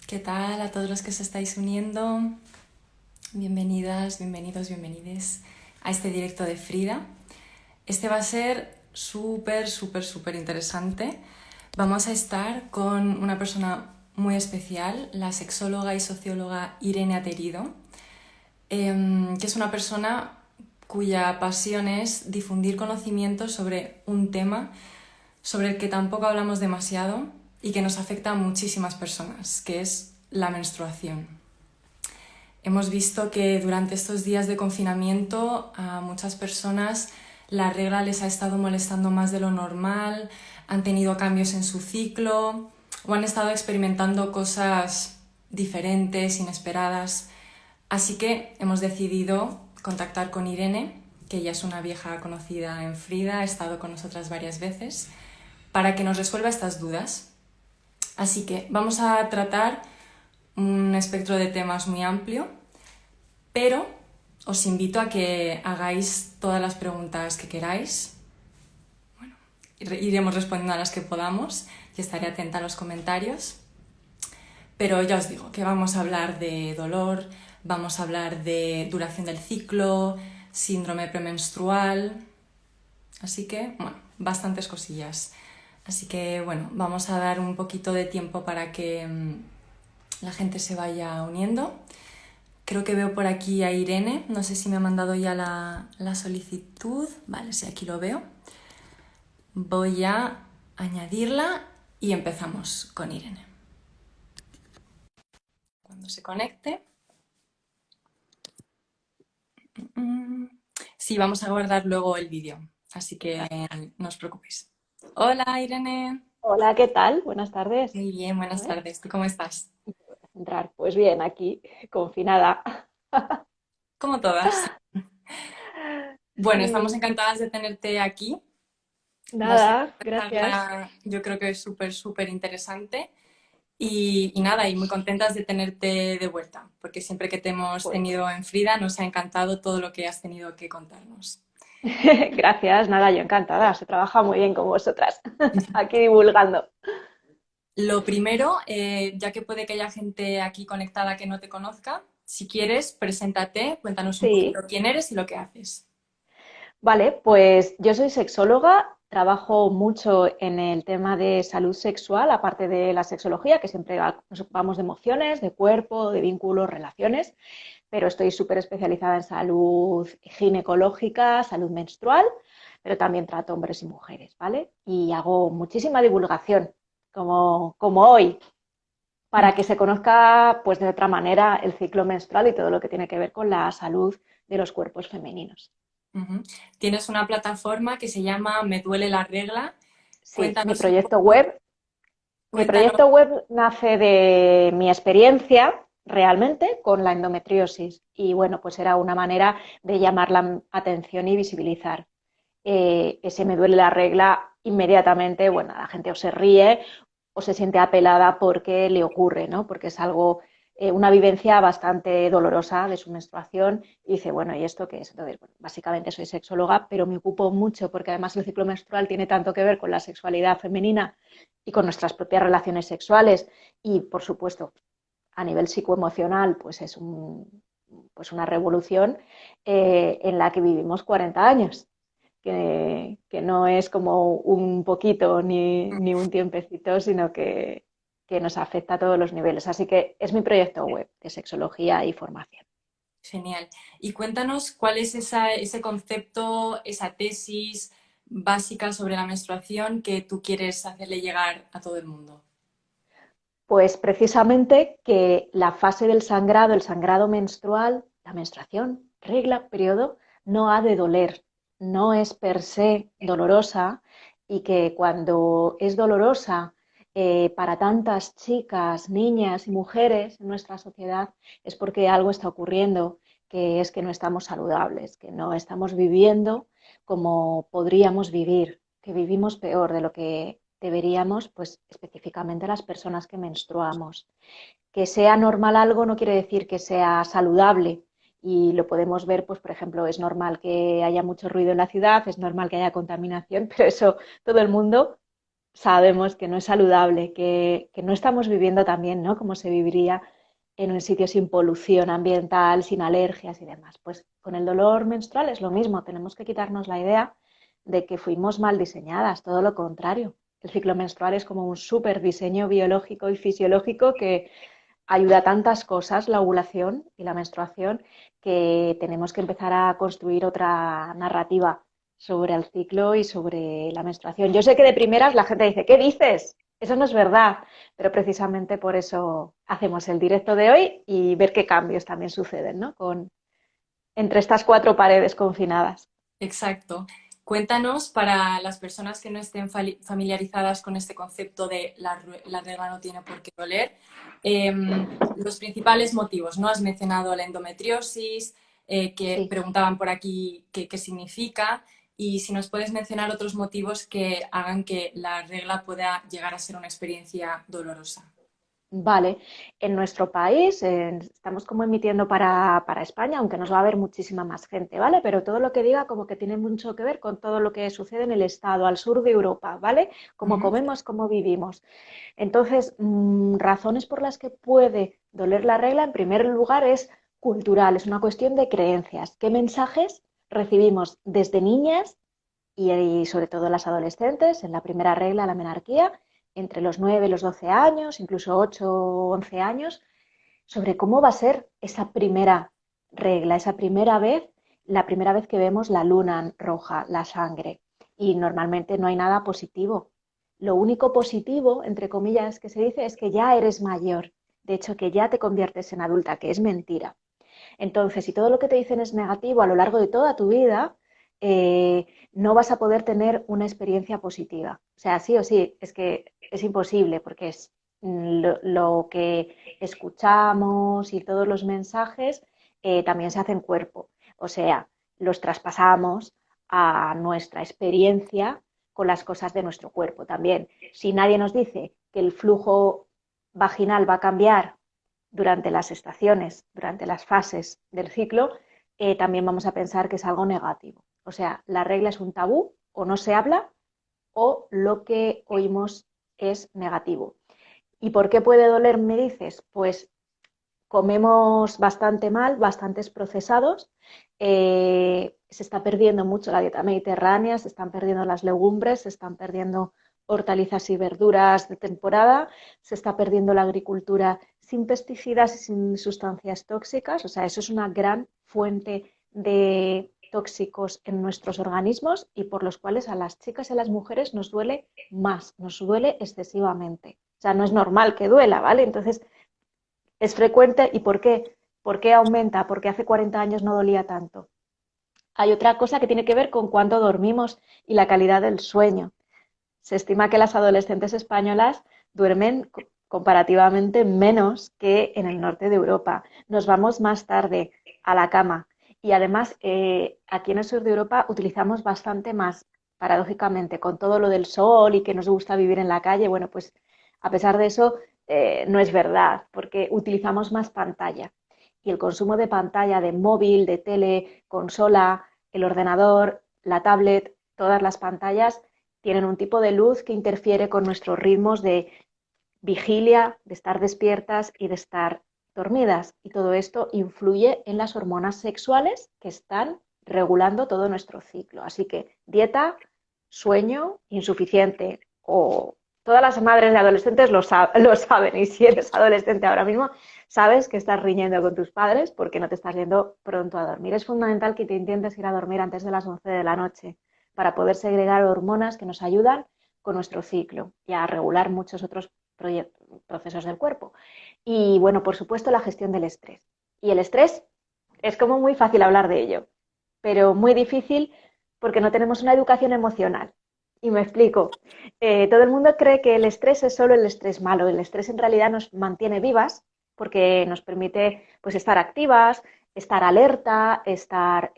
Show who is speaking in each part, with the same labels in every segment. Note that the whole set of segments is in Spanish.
Speaker 1: ¿Qué tal a todos los que os estáis uniendo? Bienvenidas, bienvenidos, bienvenides a este directo de Frida. Este va a ser súper interesante. Vamos a estar con una persona muy especial, la sexóloga y socióloga Irene Aterido, que es una persona cuya pasión es difundir conocimiento sobre un tema sobre el que tampoco hablamos demasiado y que nos afecta a muchísimas personas, que es la menstruación. Hemos visto que durante estos días de confinamiento a muchas personas la regla les ha estado molestando más de lo normal, han tenido cambios en su ciclo o han estado experimentando cosas diferentes, inesperadas. Así que hemos decidido contactar con Irene, que ella es una vieja conocida en Frida, ha estado con nosotras varias veces, para que nos resuelva estas dudas. Así que vamos a tratar un espectro de temas muy amplio, pero os invito a que hagáis todas las preguntas que queráis. Bueno, iremos respondiendo a las que podamos y estaré atenta a los comentarios. Pero ya os digo que vamos a hablar de dolor, vamos a hablar de duración del ciclo, síndrome premenstrual. Así que, bueno, bastantes cosillas. Así que, bueno, vamos a dar un poquito de tiempo para que la gente se vaya uniendo. Creo que veo por aquí a Irene, no sé si me ha mandado ya la solicitud. Vale, sí, aquí lo veo. Voy a añadirla y empezamos con Irene. Cuando se conecte. Sí, vamos a guardar luego el vídeo, así que no os preocupéis. Hola, Irene.
Speaker 2: Hola, ¿qué tal? Buenas tardes.
Speaker 1: Muy bien,
Speaker 2: A
Speaker 1: buenas
Speaker 2: ver,
Speaker 1: tardes. ¿Tú cómo estás?
Speaker 2: entrar. Pues bien, aquí, confinada.
Speaker 1: Como todas. Bueno, estamos
Speaker 2: Sí,
Speaker 1: encantadas de tenerte aquí. Va a ser
Speaker 2: nada,
Speaker 1: una
Speaker 2: gracias.
Speaker 1: charla, yo creo que es súper interesante. Y nada, y muy contentas de tenerte de vuelta, porque siempre que te hemos
Speaker 2: Pues
Speaker 1: tenido en Frida nos ha encantado todo lo que has tenido que contarnos.
Speaker 2: gracias, nada, yo encantada. Se trabaja muy bien con vosotras. Aquí divulgando.
Speaker 1: Lo primero, ya que puede que haya gente aquí conectada que no te conozca, si quieres, preséntate, cuéntanos un poquito
Speaker 2: Sí,
Speaker 1: quién eres y lo que haces.
Speaker 2: vale, pues yo soy sexóloga, trabajo mucho en el tema de salud sexual, aparte de la sexología, que siempre nos ocupamos de emociones, de cuerpo, de vínculos, relaciones, pero estoy súper especializada en salud ginecológica, salud menstrual, pero también trato hombres y mujeres, ¿vale? Y hago muchísima divulgación, como hoy, para que se conozca pues de otra manera el ciclo menstrual y todo lo que tiene que ver con la salud de los cuerpos femeninos.
Speaker 1: Ujú. Tienes una plataforma que se llama Me duele la regla.
Speaker 2: Sí,
Speaker 1: Cuéntanos un poco,
Speaker 2: mi
Speaker 1: cuéntanos.
Speaker 2: proyecto web nace de mi experiencia realmente con la endometriosis y bueno, pues era una manera de llamar la atención y visibilizar ese me duele la regla inmediatamente, bueno, la gente o se ríe o se siente apelada porque le ocurre, ¿no? Porque es algo, una vivencia bastante dolorosa de su menstruación y dice, bueno, ¿y esto qué es? Entonces, bueno, básicamente soy sexóloga, pero me ocupo mucho porque además el ciclo menstrual tiene tanto que ver con la sexualidad femenina y con nuestras propias relaciones sexuales y, por supuesto, a nivel psicoemocional, pues es pues una revolución en la que vivimos 40 años que no es como un poquito ni un tiempecito, sino que nos afecta a todos los niveles. Así que es mi proyecto web de sexología y formación.
Speaker 1: Genial. Y cuéntanos cuál es ese concepto, esa tesis básica sobre la menstruación que tú quieres hacerle llegar a todo el mundo.
Speaker 2: Pues precisamente que la fase del sangrado, el sangrado menstrual, la menstruación, regla, periodo, no ha de doler, no es per se dolorosa y que cuando es dolorosa para tantas chicas, niñas y mujeres en nuestra sociedad es porque algo está ocurriendo, que es que no estamos saludables, que no estamos viviendo como podríamos vivir, que vivimos peor de lo que deberíamos, pues específicamente las personas que menstruamos. Que sea normal algo no quiere decir que sea saludable. Y lo podemos ver, pues, por ejemplo, es normal que haya mucho ruido en la ciudad, es normal que haya contaminación, pero eso todo el mundo sabemos que no es saludable, que no estamos viviendo tan bien, ¿no? Como se viviría en un sitio sin polución ambiental, sin alergias y demás. Pues con el dolor menstrual es lo mismo, tenemos que quitarnos la idea de que fuimos mal diseñadas, todo lo contrario. El ciclo menstrual es como un súper diseño biológico y fisiológico que ayuda a tantas cosas, la ovulación y la menstruación, que tenemos que empezar a construir otra narrativa sobre el ciclo y sobre la menstruación. Yo sé que de primeras la gente dice, ¿qué dices? Eso no es verdad, pero precisamente por eso hacemos el directo de hoy y ver qué cambios también suceden, ¿no? Entre estas cuatro paredes confinadas.
Speaker 1: Exacto. Cuéntanos, para las personas que no estén familiarizadas con este concepto de la regla no tiene por qué doler, los principales motivos, ¿no? Has mencionado la endometriosis, que
Speaker 2: Sí.
Speaker 1: preguntaban por aquí qué significa, y si nos puedes mencionar otros motivos que hagan que la regla pueda llegar a ser una experiencia dolorosa.
Speaker 2: Vale, en nuestro país estamos como emitiendo para España, aunque nos va a ver muchísima más gente, ¿vale? Pero todo lo que diga como que tiene mucho que ver con todo lo que sucede en el estado, al sur de Europa, ¿vale? Cómo
Speaker 1: Ujú.
Speaker 2: comemos, cómo vivimos. Entonces, razones por las que puede doler la regla, en primer lugar, es cultural, es una cuestión de creencias. ¿Qué mensajes recibimos desde niñas y sobre todo las adolescentes, en la primera regla, la menarquía, entre los 9 y los 12 años, incluso 8 o 11 años, sobre cómo va a ser esa primera regla, esa primera vez, la primera vez que vemos la luna roja, la sangre? Y normalmente no hay nada positivo. Lo único positivo, entre comillas, que se dice es que ya eres mayor, de hecho que ya te conviertes en adulta, que es mentira. Entonces, si todo lo que te dicen es negativo a lo largo de toda tu vida, no vas a poder tener una experiencia positiva. O sea, sí o sí, es que es imposible porque es lo que escuchamos y todos los mensajes también se hacen cuerpo. O sea, los traspasamos a nuestra experiencia con las cosas de nuestro cuerpo también. Si nadie nos dice que el flujo vaginal va a cambiar durante las estaciones, durante las fases del ciclo, también vamos a pensar que es algo negativo. O sea, la regla es un tabú, o no se habla, o lo que oímos es negativo. ¿Y por qué puede doler, me dices? Pues comemos bastante mal, bastantes procesados, se está perdiendo mucho la dieta mediterránea, se están perdiendo las legumbres, se están perdiendo hortalizas y verduras de temporada, se está perdiendo la agricultura sin pesticidas y sin sustancias tóxicas, o sea, eso es una gran fuente de tóxicos en nuestros organismos y por los cuales a las chicas y a las mujeres nos duele más, nos duele excesivamente. O sea, no es normal que duela, ¿vale? Entonces, es frecuente. ¿Y por qué? ¿Por qué aumenta? Porque hace 40 años no dolía tanto. Hay otra cosa que tiene que ver con cuánto dormimos y la calidad del sueño. Se estima que las adolescentes españolas duermen comparativamente menos que en el norte de Europa. Nos vamos más tarde a la cama y además aquí en el sur de Europa utilizamos bastante más, paradójicamente, con todo lo del sol y que nos gusta vivir en la calle. Bueno, pues a pesar de eso no es verdad porque utilizamos más pantalla y el consumo de pantalla, de móvil, de tele, consola, el ordenador, la tablet, todas las pantallas tienen un tipo de luz que interfiere con nuestros ritmos de vigilia, de estar despiertas y de estar dormidas. Y todo esto influye en las hormonas sexuales que están regulando todo nuestro ciclo. Así que dieta, sueño insuficiente o todas las madres de adolescentes lo saben y si eres adolescente ahora mismo, sabes que estás riñendo con tus padres porque no te estás yendo pronto a dormir. Es fundamental que te intentes ir a dormir antes de las 11 de la noche para poder segregar hormonas que nos ayudan con nuestro ciclo y a regular muchos otros procesos del cuerpo. Y bueno, por supuesto, la gestión del estrés. Y el estrés es como muy fácil hablar de ello, pero muy difícil porque no tenemos una educación emocional. Y me explico. Todo el mundo cree que el estrés es solo el estrés malo. El estrés en realidad nos mantiene vivas porque nos permite pues, estar activas, estar alerta, estar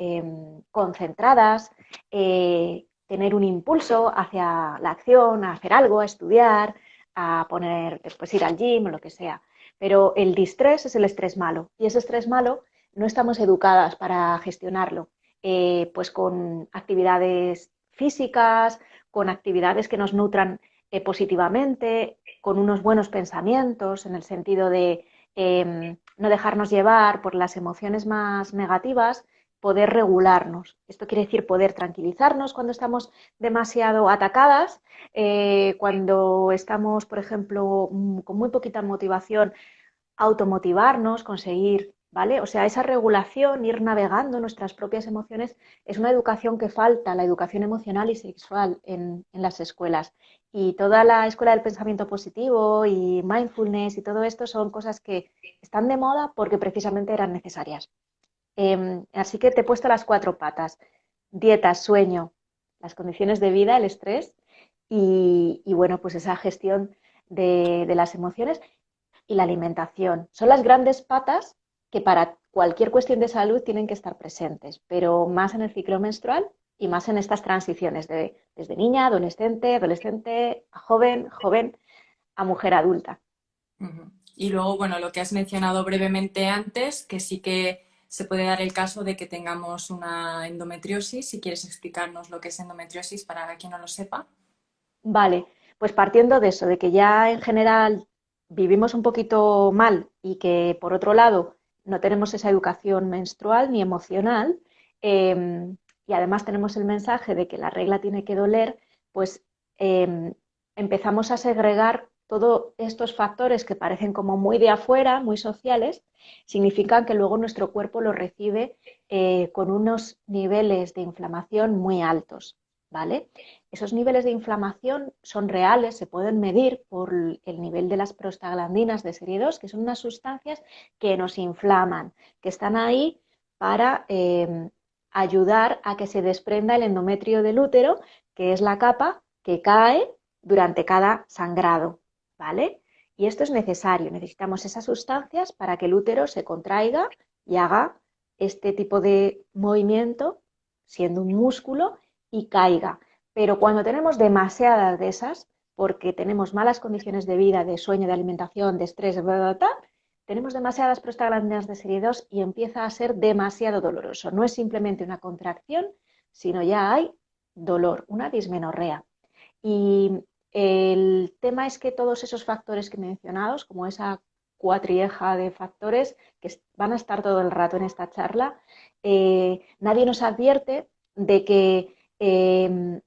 Speaker 2: concentradas, tener un impulso hacia la acción, a hacer algo, a estudiar, a poner, después ir al gym o lo que sea. Pero el distrés es el estrés malo. Y ese estrés malo no estamos educadas para gestionarlo. Pues con actividades físicas, con actividades que nos nutran positivamente, con unos buenos pensamientos, en el sentido de no dejarnos llevar por las emociones más negativas, poder regularnos. Esto quiere decir poder tranquilizarnos cuando estamos demasiado atacadas, cuando estamos, por ejemplo, con muy poquita motivación, automotivarnos, conseguir, ¿vale? O sea, esa regulación, ir navegando nuestras propias emociones, es una educación que falta, la educación emocional y sexual en las escuelas. Y toda la escuela del pensamiento positivo y mindfulness y todo esto son cosas que están de moda porque precisamente eran necesarias. Así que te he puesto las cuatro patas: dieta, sueño, las condiciones de vida, el estrés y bueno, pues esa gestión de las emociones y la alimentación. Son las grandes patas que para cualquier cuestión de salud tienen que estar presentes, pero más en el ciclo menstrual y más en estas transiciones desde niña, adolescente, adolescente, a joven, joven, a mujer adulta.
Speaker 1: Ujú. Y luego, bueno, lo que has mencionado brevemente antes, que sí que se puede dar el caso de que tengamos una endometriosis. Si quieres explicarnos lo que es endometriosis para quien no lo sepa.
Speaker 2: Vale, pues partiendo de eso, de que ya en general vivimos un poquito mal y que por otro lado no tenemos esa educación menstrual ni emocional, y además tenemos el mensaje de que la regla tiene que doler, pues empezamos a segregar todos estos factores que parecen como muy de afuera, muy sociales, significan que luego nuestro cuerpo lo recibe con unos niveles de inflamación muy altos, ¿vale? Esos niveles de inflamación son reales, se pueden medir por el nivel de las prostaglandinas de serie 2, que son unas sustancias que nos inflaman, que están ahí para ayudar a que se desprenda el endometrio del útero, que es la capa que cae durante cada sangrado, ¿vale? Y esto es necesario, necesitamos esas sustancias para que el útero se contraiga y haga este tipo de movimiento, siendo un músculo, y caiga. Pero cuando tenemos demasiadas de esas, porque tenemos malas condiciones de vida, de sueño, de alimentación, de estrés, bla, bla, bla, tenemos demasiadas prostaglandinas de serie 2 y empieza a ser demasiado doloroso. No es simplemente una contracción, sino ya hay dolor, una dismenorrea. Y el tema es que todos esos factores que he mencionado, como esa cuatrieja de factores que van a estar todo el rato en esta charla, nadie nos advierte de que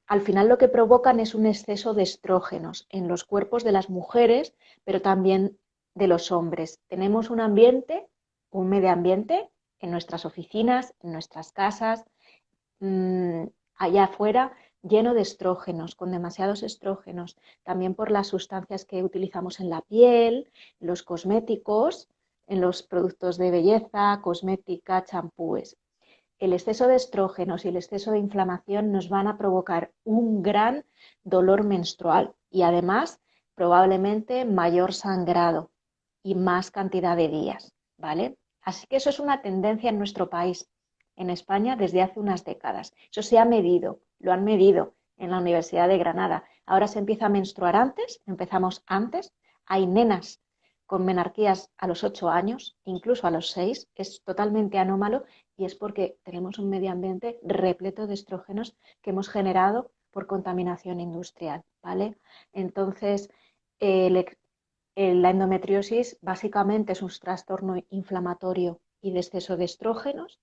Speaker 2: al final lo que provocan es un exceso de estrógenos en los cuerpos de las mujeres, pero también de los hombres. Tenemos un ambiente, un medio ambiente en nuestras oficinas, en nuestras casas, mmm, allá afuera, lleno de estrógenos, con demasiados estrógenos, también por las sustancias que utilizamos en la piel, los cosméticos, en los productos de belleza, cosmética, champúes. El exceso de estrógenos y el exceso de inflamación nos van a provocar un gran dolor menstrual y además probablemente mayor sangrado y más cantidad de días, ¿vale? Así que eso es una tendencia en nuestro país, en España, desde hace unas décadas. Eso se ha medido, lo han medido en la Universidad de Granada. Ahora se empieza a menstruar antes, empezamos antes. Hay nenas con menarquías a los 8 años, incluso a los 6. Es totalmente anómalo y es porque tenemos un medio ambiente repleto de estrógenos que hemos generado por contaminación industrial, ¿vale? Entonces, el, la endometriosis básicamente es un trastorno inflamatorio y de exceso de estrógenos,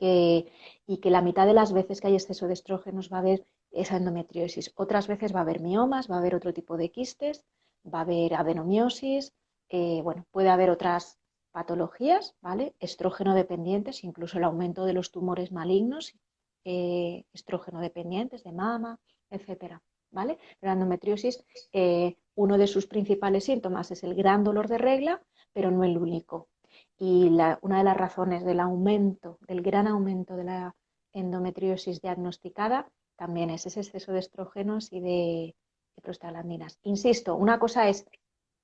Speaker 2: y que la mitad de las veces que hay exceso de estrógenos va a haber esa endometriosis. Otras veces va a haber miomas, va a haber otro tipo de quistes, va a haber adenomiosis, bueno, puede haber otras patologías, ¿vale? Estrógeno dependientes, incluso el aumento de los tumores malignos, estrógeno dependientes de mama, etcétera, ¿vale? La endometriosis, uno de sus principales síntomas es el gran dolor de regla, pero no el único. Y una de las razones del aumento, del gran aumento de la endometriosis diagnosticada, también es ese exceso de estrógenos y de prostaglandinas. Insisto, una cosa es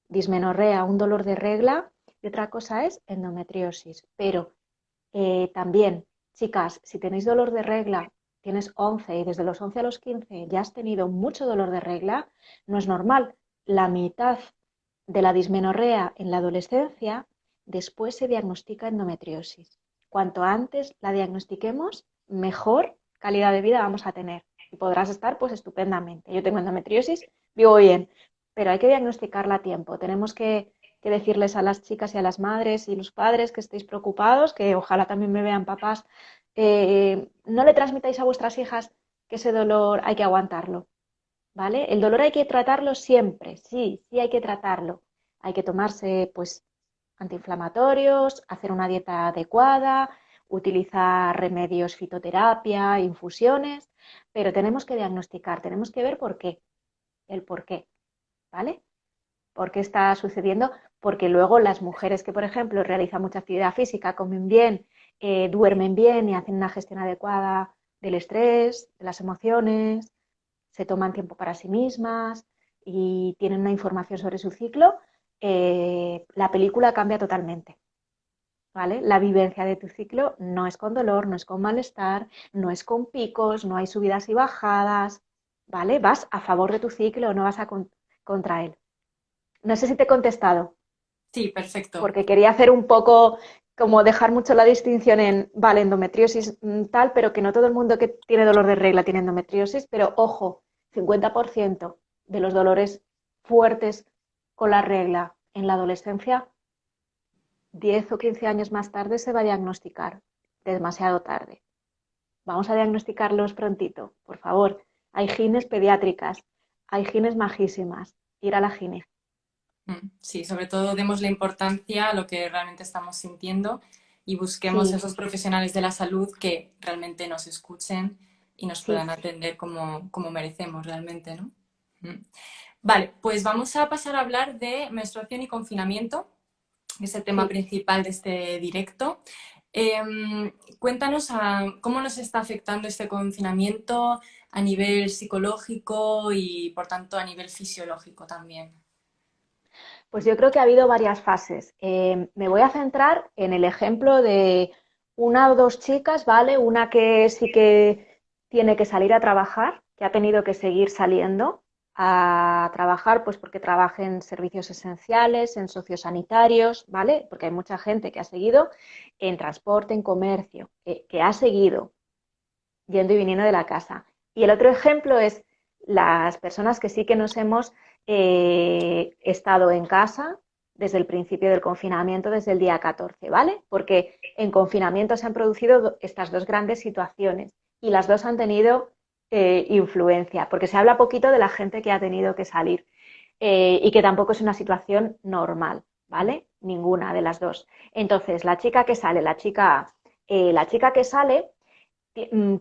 Speaker 2: dismenorrea, un dolor de regla, y otra cosa es endometriosis. Pero también, chicas, si tenéis dolor de regla, tienes 11 y desde los 11 a los 15 ya has tenido mucho dolor de regla, no es normal. La mitad de la dismenorrea en la adolescencia, después se diagnostica endometriosis. Cuanto antes la diagnostiquemos, mejor calidad de vida vamos a tener y podrás estar pues estupendamente. Yo tengo endometriosis vivo bien, pero hay que diagnosticarla a tiempo. Tenemos que decirles a las chicas y a las madres y los padres que estéis preocupados, que ojalá también me vean papás, no le transmitáis a vuestras hijas que ese dolor hay que aguantarlo, ¿vale? El dolor hay que tratarlo siempre, sí, sí hay que tratarlo. Hay que tomarse, pues, antiinflamatorios, hacer una dieta adecuada, utilizar remedios, fitoterapia, infusiones, pero tenemos que diagnosticar, tenemos que ver por qué, el por qué, ¿vale? ¿Por qué está sucediendo? Porque luego las mujeres que, por ejemplo, realizan mucha actividad física, comen bien, duermen bien y hacen una gestión adecuada del estrés, de las emociones, se toman tiempo para sí mismas y tienen una información sobre su ciclo, la película cambia totalmente. ¿Vale? La vivencia de tu ciclo no es con dolor, no es con malestar, no es con picos, no hay subidas y bajadas, ¿vale? Vas a favor de tu ciclo, no vas contra él. No sé si te he contestado,
Speaker 1: Sí, perfecto.
Speaker 2: porque quería hacer un poco, como dejar mucho la distinción en, vale, endometriosis tal, pero que no todo el mundo que tiene dolor de regla tiene endometriosis, pero ojo, 50% de los dolores fuertes con la regla en la adolescencia, 10 o 15 años más tarde se va a diagnosticar, demasiado tarde. Vamos a diagnosticarlos prontito, por favor. Hay gines pediátricas, hay gines majísimas, ir a la gine.
Speaker 1: Sí, sobre todo demos la importancia a lo que realmente estamos sintiendo y busquemos
Speaker 2: Sí,
Speaker 1: esos profesionales de la salud que realmente nos escuchen y nos
Speaker 2: sí,
Speaker 1: puedan atender como merecemos realmente, ¿no? Mm. Vale, pues vamos a pasar a hablar de menstruación y confinamiento, que es el tema
Speaker 2: sí.
Speaker 1: principal de este directo. Cuéntanos cómo nos está afectando este confinamiento a nivel psicológico y, por tanto, a nivel fisiológico también.
Speaker 2: Pues yo creo que ha habido varias fases. Me voy a centrar en el ejemplo de una o dos chicas, ¿vale? Una que sí que tiene que salir a trabajar, que ha tenido que seguir saliendo a trabajar, pues porque trabaja en servicios esenciales, en sociosanitarios, ¿vale? Porque hay mucha gente que ha seguido en transporte, en comercio, que ha seguido yendo y viniendo de la casa. Y el otro ejemplo es las personas que sí que nos hemos estado en casa desde el principio del confinamiento, desde el día 14, ¿vale? Porque en confinamiento se han producido estas dos grandes situaciones y las dos han tenido influencia, porque se habla poquito de la gente que ha tenido que salir y que tampoco es una situación normal, ¿vale? Ninguna de las dos. Entonces, la chica que sale, la chica que sale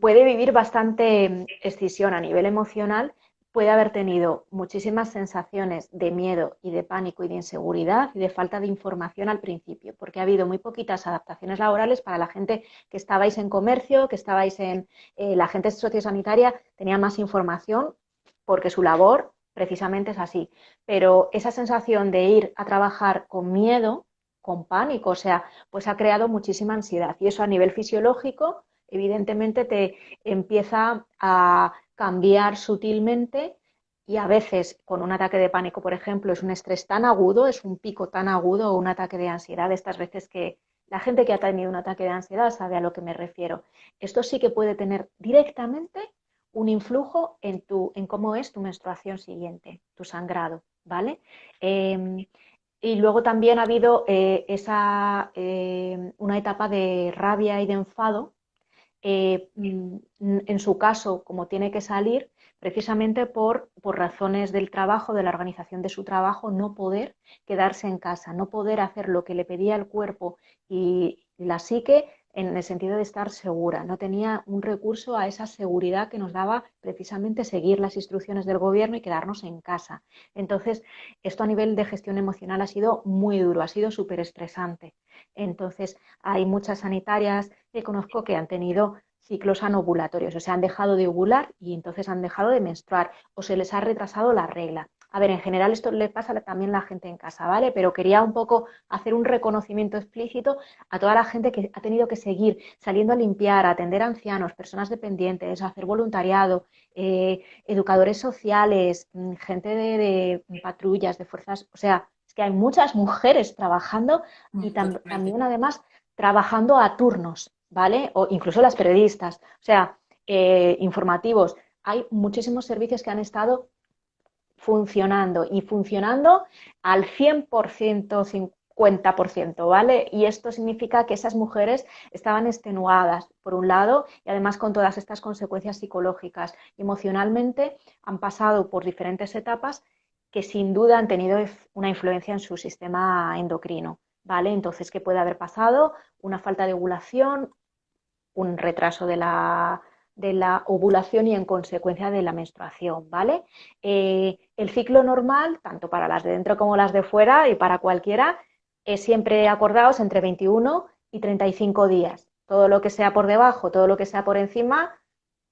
Speaker 2: puede vivir bastante escisión a nivel emocional, puede haber tenido muchísimas sensaciones de miedo y de pánico y de inseguridad y de falta de información al principio, porque ha habido muy poquitas adaptaciones laborales para la gente que estabais en comercio, que estabais en la gente sociosanitaria, tenía más información porque su labor precisamente es así. Pero esa sensación de ir a trabajar con miedo, con pánico, o sea, pues ha creado muchísima ansiedad y eso a nivel fisiológico evidentemente te empieza a cambiar sutilmente y a veces con un ataque de pánico, por ejemplo, es un estrés tan agudo, es un pico tan agudo o un ataque de ansiedad, estas veces que la gente que ha tenido un ataque de ansiedad sabe a lo que me refiero. Esto sí que puede tener directamente un influjo en cómo es tu menstruación siguiente, tu sangrado, ¿vale? Y luego también ha habido una etapa de rabia y de enfado en su caso, como tiene que salir, precisamente por razones del trabajo, de la organización de su trabajo, no poder quedarse en casa, no poder hacer lo que le pedía el cuerpo y la psique en el sentido de estar segura. No tenía un recurso a esa seguridad que nos daba precisamente seguir las instrucciones del gobierno y quedarnos en casa. Entonces, esto a nivel de gestión emocional ha sido muy duro, ha sido súper estresante. Entonces, hay muchas sanitarias que conozco que han tenido ciclos anovulatorios, o sea, han dejado de ovular y entonces han dejado de menstruar o se les ha retrasado la regla. A ver, en general esto le pasa también a la gente en casa, ¿vale? Pero quería un poco hacer un reconocimiento explícito a toda la gente que ha tenido que seguir saliendo a limpiar, a atender a ancianos, personas dependientes, a hacer voluntariado, educadores sociales, gente de patrullas, de fuerzas, o sea, es que hay muchas mujeres trabajando y
Speaker 1: Totalmente.
Speaker 2: también además trabajando a turnos, ¿vale? O incluso las periodistas, o sea, informativos. Hay muchísimos servicios que han estado funcionando y funcionando al 100%, 50%, ¿vale? Y esto significa que esas mujeres estaban extenuadas, por un lado, y además con todas estas consecuencias psicológicas. Emocionalmente han pasado por diferentes etapas que sin duda han tenido una influencia en su sistema endocrino, ¿vale? Entonces, ¿qué puede haber pasado? Una falta de ovulación, un retraso de la ovulación y en consecuencia de la menstruación, ¿vale? El ciclo normal, tanto para las de dentro como las de fuera y para cualquiera, es siempre acordados entre 21 y 35 días. Todo lo que sea por debajo, todo lo que sea por encima,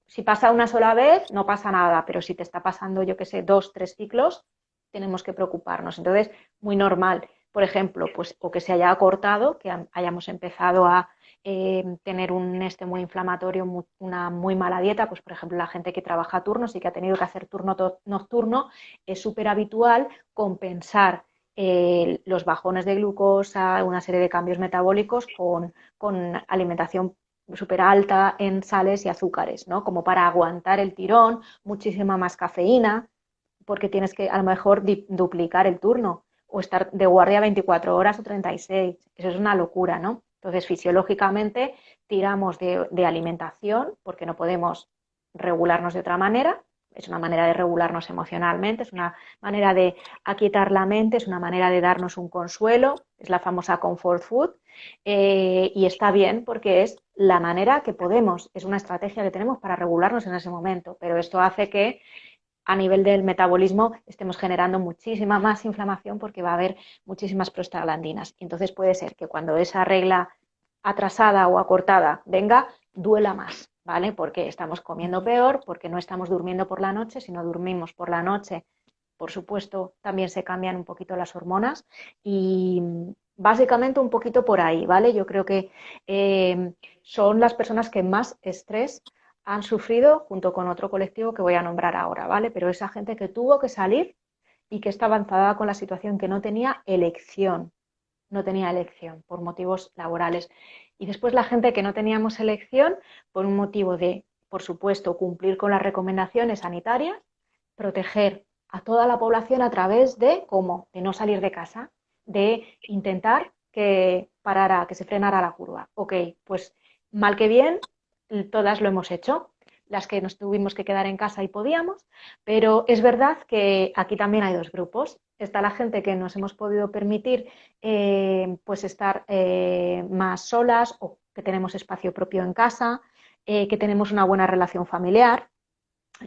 Speaker 2: si pasa una sola vez, no pasa nada, pero si te está pasando, yo qué sé, 2, 3 ciclos, tenemos que preocuparnos. Entonces, muy normal, por ejemplo, pues, o que se haya acortado, que hayamos empezado a tener un este muy inflamatorio, una muy mala dieta, pues por ejemplo la gente que trabaja a turnos y que ha tenido que hacer turno nocturno, es súper habitual compensar los bajones de glucosa, una serie de cambios metabólicos con alimentación súper alta en sales y azúcares, ¿no? Como para aguantar el tirón, muchísima más cafeína, porque tienes que a lo mejor duplicar el turno o estar de guardia 24 horas o 36. Eso es una locura, ¿no? Entonces, fisiológicamente tiramos de alimentación porque no podemos regularnos de otra manera. Es una manera de regularnos emocionalmente, es una manera de aquietar la mente, es una manera de darnos un consuelo, es la famosa comfort food, y está bien porque es la manera que podemos, es una estrategia que tenemos para regularnos en ese momento, pero esto hace que a nivel del metabolismo estemos generando muchísima más inflamación porque va a haber muchísimas prostaglandinas. Entonces puede ser que cuando esa regla atrasada o acortada venga, duela más, ¿vale? Porque estamos comiendo peor, porque no estamos durmiendo por la noche, si no dormimos por la noche, por supuesto, también se cambian un poquito las hormonas y básicamente un poquito por ahí, ¿vale? Yo creo que son las personas que más estrés han sufrido junto con otro colectivo que voy a nombrar ahora, ¿vale? Pero esa gente que tuvo que salir y que está avanzada con la situación, que no tenía elección por motivos laborales. Y después la gente que no teníamos elección por un motivo de, por supuesto, cumplir con las recomendaciones sanitarias, proteger a toda la población a través de, ¿cómo? De no salir de casa, de intentar que parara, que se frenara la curva. Ok, pues mal que bien, todas lo hemos hecho, las que nos tuvimos que quedar en casa y podíamos, pero es verdad que aquí también hay dos grupos. Está la gente que nos hemos podido permitir pues estar más solas o que tenemos espacio propio en casa, que tenemos una buena relación familiar,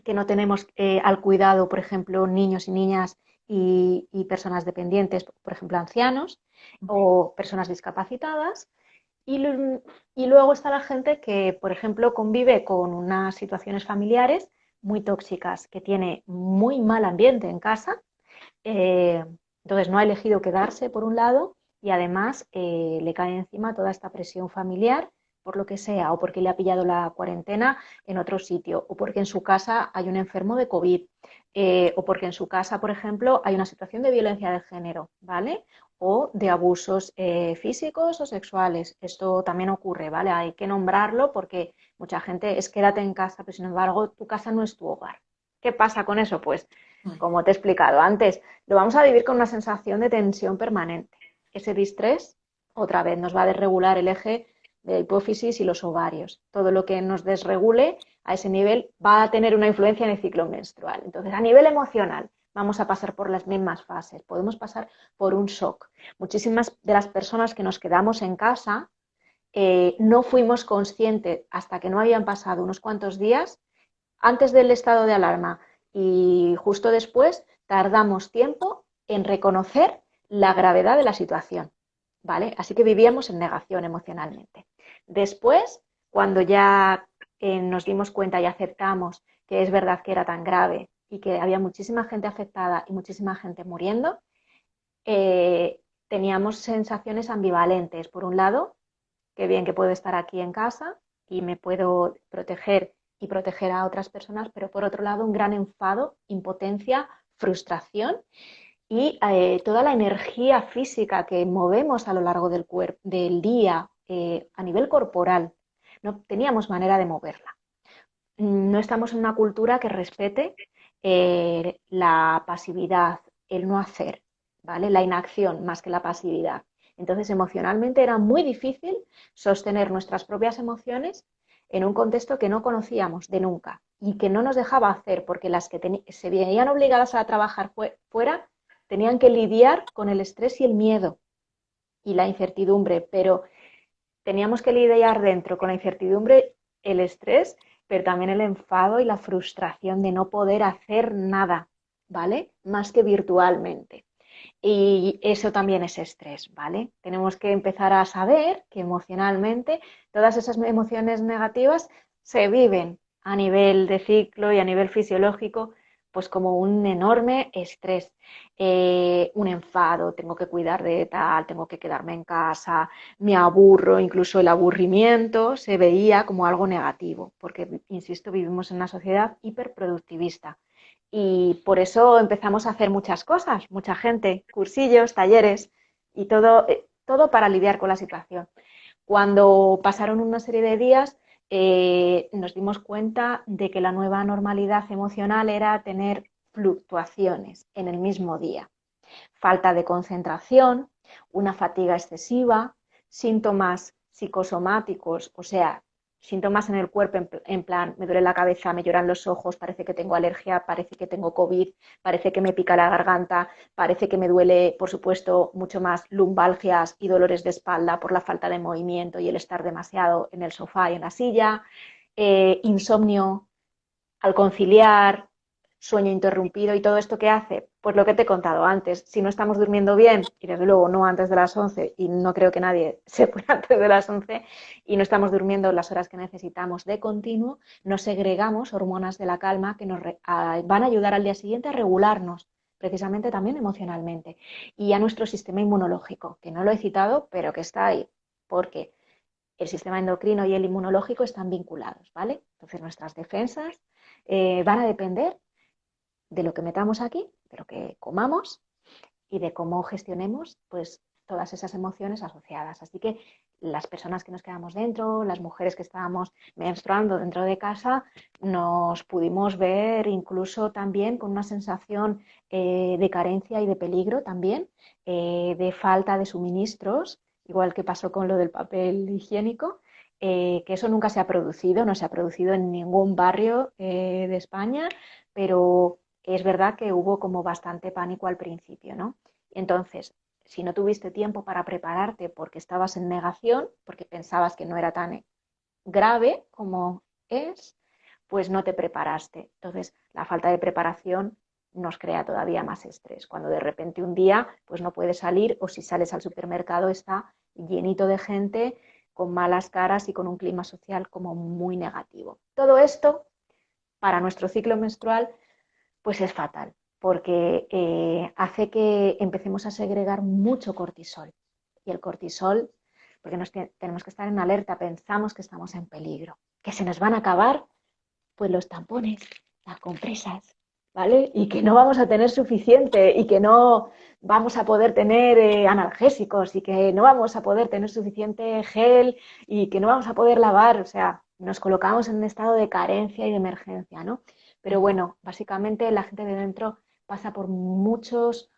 Speaker 2: que no tenemos al cuidado, por ejemplo, niños y niñas y personas dependientes, por ejemplo, ancianos o personas discapacitadas. Y, y, luego está la gente que, por ejemplo, convive con unas situaciones familiares muy tóxicas, que tiene muy mal ambiente en casa, eh, entonces no ha elegido quedarse, por un lado, y además le cae encima toda esta presión familiar, por lo que sea, o porque le ha pillado la cuarentena en otro sitio, o porque en su casa hay un enfermo de COVID, o porque en su casa, por ejemplo, hay una situación de violencia de género, ¿vale? O de abusos físicos o sexuales. Esto también ocurre, ¿vale? Hay que nombrarlo porque mucha gente es quédate en casa, pero sin embargo tu casa no es tu hogar. ¿Qué pasa con eso? Pues, como te he explicado antes, lo vamos a vivir con una sensación de tensión permanente. Ese distrés otra vez nos va a desregular el eje de la hipófisis y los ovarios. Todo lo que nos desregule a ese nivel va a tener una influencia en el ciclo menstrual. Entonces, a nivel emocional, vamos a pasar por las mismas fases. Podemos pasar por un shock. Muchísimas de las personas que nos quedamos en casa no fuimos conscientes hasta que no habían pasado unos cuantos días antes del estado de alarma y justo después tardamos tiempo en reconocer la gravedad de la situación, ¿vale? Así que vivíamos en negación emocionalmente. Después, cuando ya nos dimos cuenta y aceptamos que es verdad que era tan grave y que había muchísima gente afectada y muchísima gente muriendo, teníamos sensaciones ambivalentes. Por un lado, qué bien que puedo estar aquí en casa y me puedo proteger y proteger a otras personas, pero por otro lado un gran enfado, impotencia, frustración y toda la energía física que movemos a lo largo del día a nivel corporal, no teníamos manera de moverla. No estamos en una cultura que respete la pasividad, el no hacer, ¿vale? La inacción más que la pasividad. Entonces, emocionalmente era muy difícil sostener nuestras propias emociones en un contexto que no conocíamos de nunca y que no nos dejaba hacer, porque las que se veían obligadas a trabajar fuera tenían que lidiar con el estrés y el miedo y la incertidumbre, pero teníamos que lidiar dentro con la incertidumbre, el estrés, pero también el enfado y la frustración de no poder hacer nada, ¿vale? Más que virtualmente. Y eso también es estrés, ¿vale? Tenemos que empezar a saber que emocionalmente todas esas emociones negativas se viven a nivel de ciclo y a nivel fisiológico, pues como un enorme estrés, un enfado, tengo que cuidar de tal, tengo que quedarme en casa, me aburro, incluso el aburrimiento se veía como algo negativo, porque, insisto, vivimos en una sociedad hiperproductivista y por eso empezamos a hacer muchas cosas, mucha gente, cursillos, talleres y todo para lidiar con la situación. Cuando pasaron una serie de días, nos dimos cuenta de que la nueva normalidad emocional era tener fluctuaciones en el mismo día. Falta de concentración, una fatiga excesiva, síntomas psicosomáticos, o sea, síntomas en el cuerpo en plan, me duele la cabeza, me lloran los ojos, parece que tengo alergia, parece que tengo COVID, parece que me pica la garganta, parece que me duele, por supuesto, mucho más lumbalgias y dolores de espalda por la falta de movimiento y el estar demasiado en el sofá y en la silla, insomnio al conciliar, sueño interrumpido y todo esto que hace, pues lo que te he contado antes, si no estamos durmiendo bien, y desde luego no antes de las 11, y no creo que nadie se fuera antes de las 11, y no estamos durmiendo las horas que necesitamos de continuo, nos segregamos hormonas de la calma que van a ayudar al día siguiente a regularnos, precisamente también emocionalmente, y a nuestro sistema inmunológico, que no lo he citado, pero que está ahí, porque el sistema endocrino y el inmunológico están vinculados, ¿vale? Entonces nuestras defensas van a depender de lo que metamos aquí, de lo que comamos y de cómo gestionemos pues todas esas emociones asociadas. Así que las personas que nos quedamos dentro, las mujeres que estábamos menstruando dentro de casa, nos pudimos ver incluso también con una sensación de carencia y de peligro también, de falta de suministros, igual que pasó con lo del papel higiénico, que eso nunca se ha producido, no se ha producido en ningún barrio de España, pero es verdad que hubo como bastante pánico al principio, ¿no? Entonces, si no tuviste tiempo para prepararte porque estabas en negación, porque pensabas que no era tan grave como es, pues no te preparaste. Entonces, la falta de preparación nos crea todavía más estrés. Cuando de repente un día pues no puedes salir o si sales al supermercado está llenito de gente con malas caras y con un clima social como muy negativo. Todo esto para nuestro ciclo menstrual pues es fatal, porque hace que empecemos a segregar mucho cortisol. Y el cortisol, porque tenemos que estar en alerta, pensamos que estamos en peligro, que se nos van a acabar pues los tampones, las compresas, ¿vale? Y que no vamos a tener suficiente y que no vamos a poder tener analgésicos y que no vamos a poder tener suficiente gel y que no vamos a poder lavar, o sea, nos colocamos en un estado de carencia y de emergencia, ¿no? Pero bueno, básicamente la gente de dentro pasa por muchos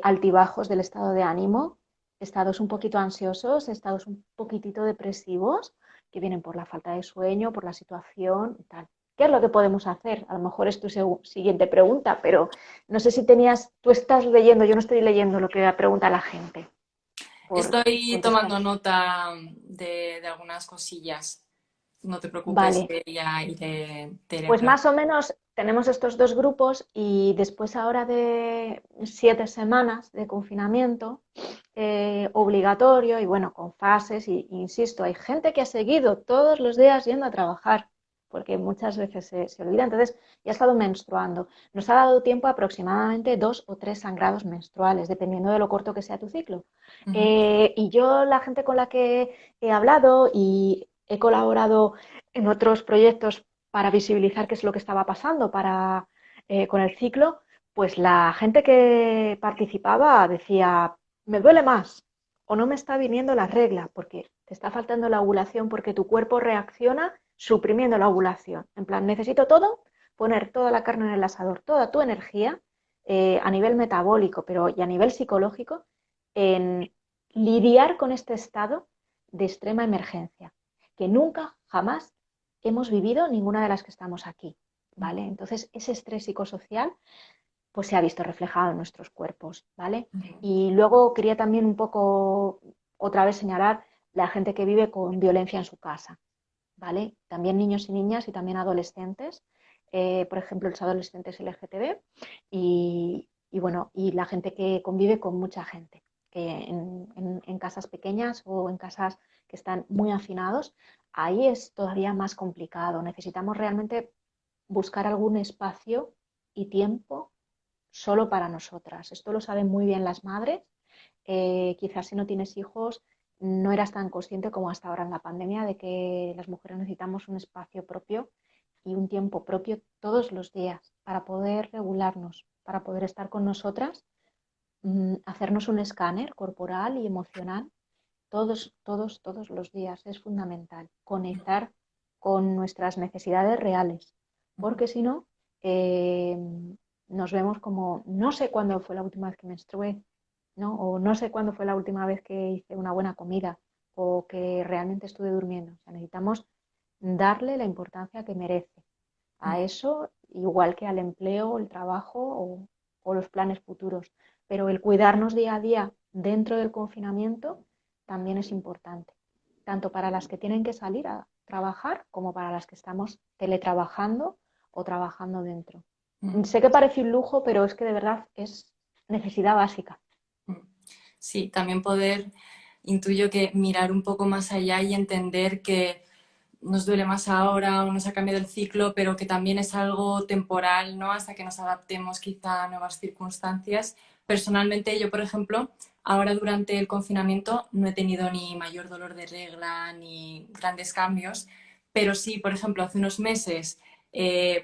Speaker 2: altibajos del estado de ánimo, estados un poquito ansiosos, estados un poquitito depresivos, que vienen por la falta de sueño, por la situación y tal. ¿Qué es lo que podemos hacer? A lo mejor es tu siguiente pregunta, pero no sé si tú estás leyendo, yo no estoy leyendo lo que pregunta la gente, por
Speaker 1: Estoy tomando
Speaker 2: contestar.
Speaker 1: nota de algunas cosillas. No te preocupes,
Speaker 2: Vale,
Speaker 1: que ya te iré
Speaker 2: pues más o menos tenemos estos dos grupos y después ahora de 7 semanas de confinamiento obligatorio y bueno, con fases, y insisto, hay gente que ha seguido todos los días yendo a trabajar, porque muchas veces se olvida, entonces ya ha estado menstruando. Nos ha dado tiempo aproximadamente 2 o 3 sangrados menstruales, dependiendo de lo corto que sea tu ciclo.
Speaker 1: preparada.
Speaker 2: Y yo, la gente con la que he hablado y he colaborado en otros proyectos para visibilizar qué es lo que estaba pasando con el ciclo, pues la gente que participaba decía, me duele más o no me está viniendo la regla porque te está faltando la ovulación porque tu cuerpo reacciona suprimiendo la ovulación. En plan, necesito todo poner toda la carne en el asador, toda tu energía a nivel metabólico, pero y a nivel psicológico, en lidiar con este estado de extrema emergencia, que nunca, jamás hemos vivido ninguna de las que estamos aquí, ¿vale? Entonces, ese estrés psicosocial pues se ha visto reflejado en nuestros cuerpos, ¿vale? Y luego quería también un poco, otra vez señalar la gente que vive con violencia en su casa, ¿vale? También niños y niñas y también adolescentes, por ejemplo, los adolescentes LGTB y bueno, y la gente que convive con mucha gente, que en casas pequeñas o en casas que están muy hacinados, ahí es todavía más complicado. Necesitamos realmente buscar algún espacio y tiempo solo para nosotras. Esto lo saben muy bien las madres. Quizás si no tienes hijos no eras tan consciente como hasta ahora en la pandemia de que las mujeres necesitamos un espacio propio y un tiempo propio todos los días para poder regularnos, para poder estar con nosotras, hacernos un escáner corporal y emocional todos los días. Es fundamental conectar con nuestras necesidades reales, porque si no, nos vemos como, no sé cuándo fue la última vez que menstrué, ¿no? O no sé cuándo fue la última vez que hice una buena comida o que realmente estuve durmiendo. O sea, necesitamos darle la importancia que merece a eso, igual que al empleo, el trabajo o los planes futuros. Pero el cuidarnos día a día dentro del confinamiento también es importante, tanto para las que tienen que salir a trabajar como para las que estamos teletrabajando o trabajando dentro. Sé que parece un lujo, pero es que de verdad es necesidad básica.
Speaker 1: Sí, también poder, intuyo que mirar un poco más allá y entender que nos duele más ahora o nos ha cambiado el ciclo, pero que también es algo temporal, ¿no? Hasta que nos adaptemos quizá a nuevas circunstancias. Personalmente, yo, por ejemplo, ahora durante el confinamiento no he tenido ni mayor dolor de regla ni grandes cambios, pero sí, por ejemplo, hace unos meses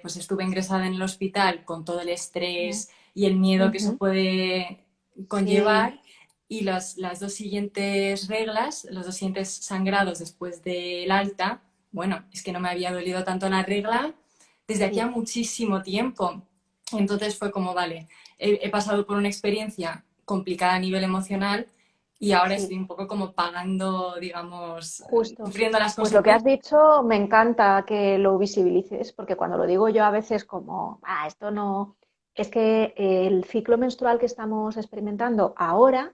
Speaker 1: pues estuve ingresada en el hospital con todo el estrés y el miedo que eso
Speaker 2: Ujú.
Speaker 1: puede
Speaker 2: Sí,
Speaker 1: conllevar y las dos siguientes reglas, los dos siguientes sangrados después del alta, bueno, es que no me había dolido tanto la regla desde hacía
Speaker 2: sí.
Speaker 1: muchísimo tiempo. Entonces fue como, vale, he pasado por una experiencia complicada a nivel emocional y ahora
Speaker 2: Sí,
Speaker 1: estoy un poco como pagando, digamos,
Speaker 2: justo.
Speaker 1: sufriendo las
Speaker 2: Pues lo que has
Speaker 1: consecuencias.
Speaker 2: dicho me encanta que lo visibilices, porque cuando lo digo yo a veces como, esto no, es que el ciclo menstrual que estamos experimentando ahora,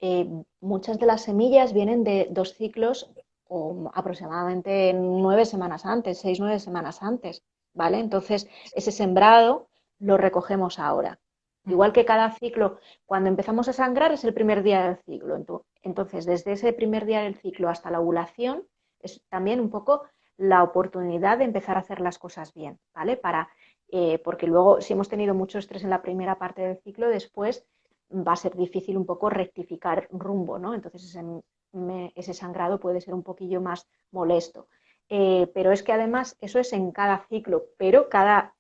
Speaker 2: eh, muchas de las semillas vienen de dos ciclos o aproximadamente 9 semanas antes, 6, 9 semanas antes, ¿vale? Entonces, ese sembrado lo recogemos ahora. Igual que cada ciclo, cuando empezamos a sangrar es el primer día del ciclo. Entonces, desde ese primer día del ciclo hasta la ovulación, es también un poco la oportunidad de empezar a hacer las cosas bien, ¿vale? Porque luego, si hemos tenido mucho estrés en la primera parte del ciclo, después va a ser difícil un poco rectificar rumbo, ¿no? Entonces, ese sangrado puede ser un poquillo más molesto. Pero es que además eso es en cada ciclo, pero cada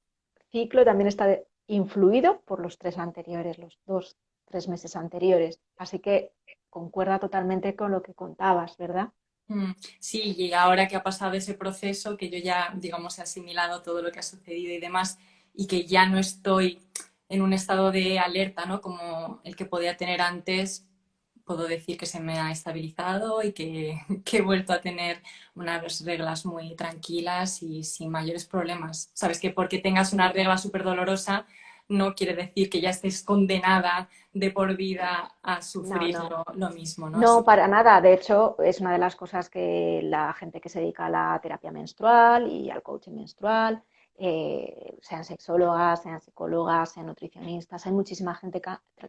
Speaker 2: ciclo también está influido por los tres anteriores, los 2, 3 meses anteriores. Así que concuerda totalmente con lo que contabas, ¿verdad?
Speaker 1: Sí, y ahora que ha pasado ese proceso, que yo ya, digamos, he asimilado todo lo que ha sucedido y demás, y que ya no estoy en un estado de alerta, ¿no? Como el que podía tener antes, puedo decir que se me ha estabilizado y que, que he vuelto a tener unas reglas muy tranquilas y sin mayores problemas. Sabes que porque tengas una
Speaker 2: Sí.
Speaker 1: regla súper dolorosa no quiere decir que ya estés condenada de por vida a
Speaker 2: No,
Speaker 1: sufrir
Speaker 2: no.
Speaker 1: lo mismo, ¿no? Así
Speaker 2: No, para nada. De hecho, es una de las cosas que la gente que se dedica a la terapia menstrual y al coaching menstrual, sean sexólogas, sean psicólogas, sean nutricionistas, hay muchísima gente